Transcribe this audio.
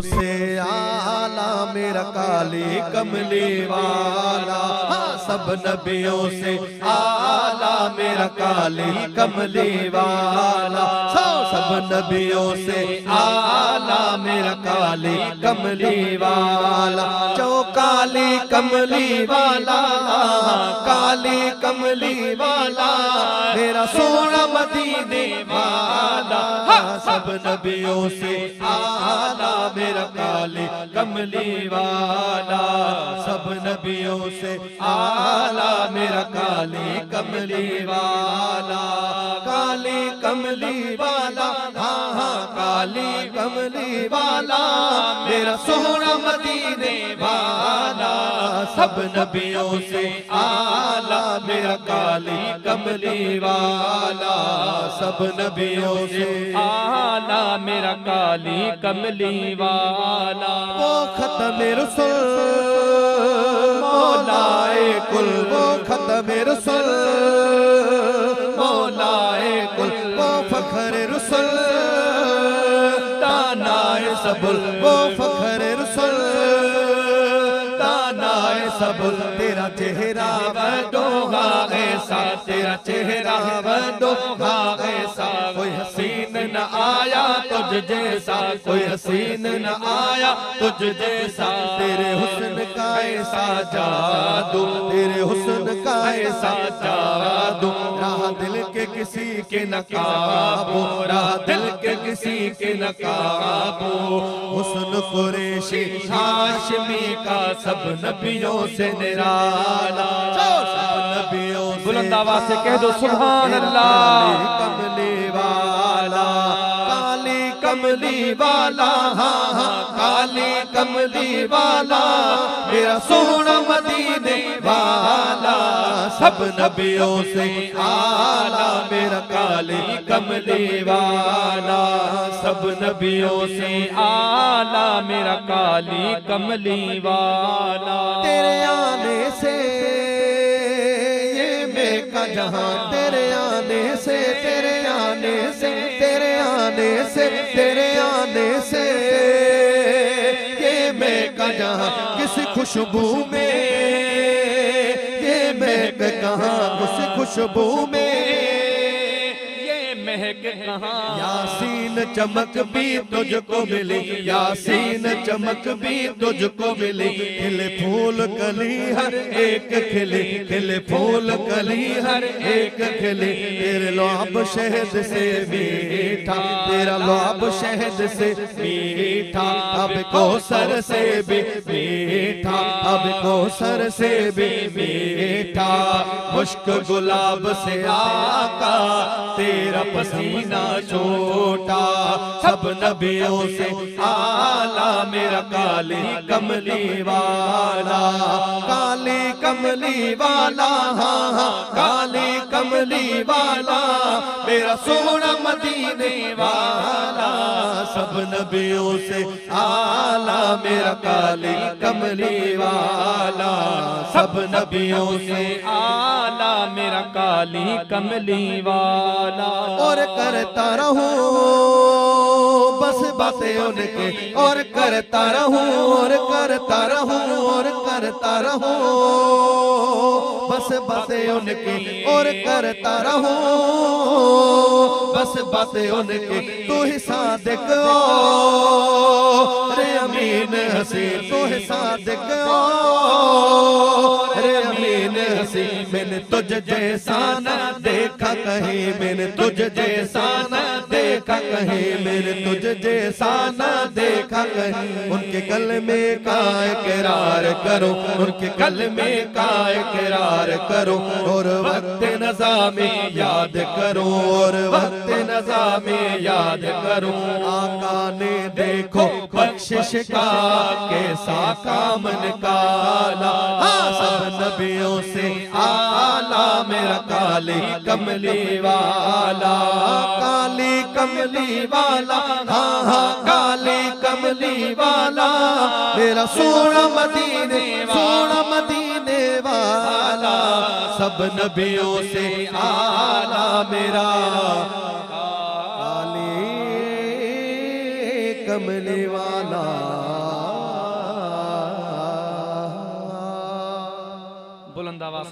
से आला मेरा काली कमली वाला, सब नबियों से आला मेरा काली कमली वाला, सब नबियों से आला मेरा काली कमली वाला। जो काली कमली वाला, काली कमली वाला मेरा सोना मदीने वाला, सब नबियों से आला मेरा काली कमली वाला, सब नबियों से आला मेरा काली कमली वाला। काली कमली वाला, हाँ हाँ काली कमली वाला मेरा सोना मदीने वाला, सब नबियों से आला मेरा काली कमली वाला, सब नबियों से आला मेरा काली कमली वाला। वो खत्म रसूल मौलाए कुल, वो खत्म रसूल मौलाए कुल, वो फखर रसूल दानाए सबुल, वो फखर रसूल दानाए सबुल। तेरा चेहरा वदोहा ऐसा, तेरा चेहरा वदोहा ऐसा, कोई हसीन न आया तुझ जैसा, कोई हसीन न आया तुझ जैसा। तेरे हुस्न का ऐसा जादू, तेरे हुस्न का ऐसा जादू, राह दिल के किसी के न काबू, राह दिल के किसी के न काबू। हुस्न कुरैशी हाशमी का सब नबियों से निराला, सब नबियों से बुलंद आवाज से कह दो सुभान अल्लाह। कमली वाला, काली कमली वाला, हाँ हाँ काली कमली वाला मेरा सोना मदीने वाला, सब नबियों से आला मेरा काली कमली वाला, सब नबियों से आला मेरा काली कमली वाला। तेरे आने से ये मेका जहां, तेरे आने से, तेरे आने से, तेरे आने से, तेरे आने से ये मेका जहां, किस खुशबू में ये महक कहाँ, किस खुशबू में महक कहाँ। यासीन चमक भी तुझको मिली, यासीन चमक भी तुझको मिली, खिले फूल कली हर एक खिली, खिले फूल कली हर एक खिली। तेरे लौब शहद से मीठा, तेरा लौब शहद से मीठा, अब कौसर से भी मीठा, अब कौसर से भी मीठा। मुश्क गुलाब से आका तेरा पसीना छोटा, सब नबियों से आला मेरा काली कमली वाला, काली कमली वाला, हाँ हाँ काली कमली वाला मेरा सोना मदीने वाला, सब नबियों से आला मेरा काली कमली वाला, सब नबियों से आला मेरा काली कमली वाला। और करता रहूं बस बातें उनके, और करता रहूं, और करता रहूं, और करता रहूं बस बातें उनकी, और करता रहूं बस बातें उनकी। तू ही सादिक रे अमीन हसीन, तू ही सादिक रे अमीन हसीन। मैंने तुझ जैसा न देखा कहीं, मैंने तुझ जैसा न देखा कहीं, मैंने तुझ जैसा न देखा कहीं। उनके गले में का इकरार करो, उनके गले में का इकरार करो, और वक्त नज़ा में याद करो, और वक्त नज़ा में याद करो। आका ने देखो बख्शिश का कैसा काम निकाला, सब नबियों से आला मेरा काली कमली वाला, काली कमली वाला, हाँ हाँ काली कमली वाला मेरा सोना मदीने, सोना मदीने वाला, सब नबियों से आला मेरा काली कमली वाला। बुलंद आवाज़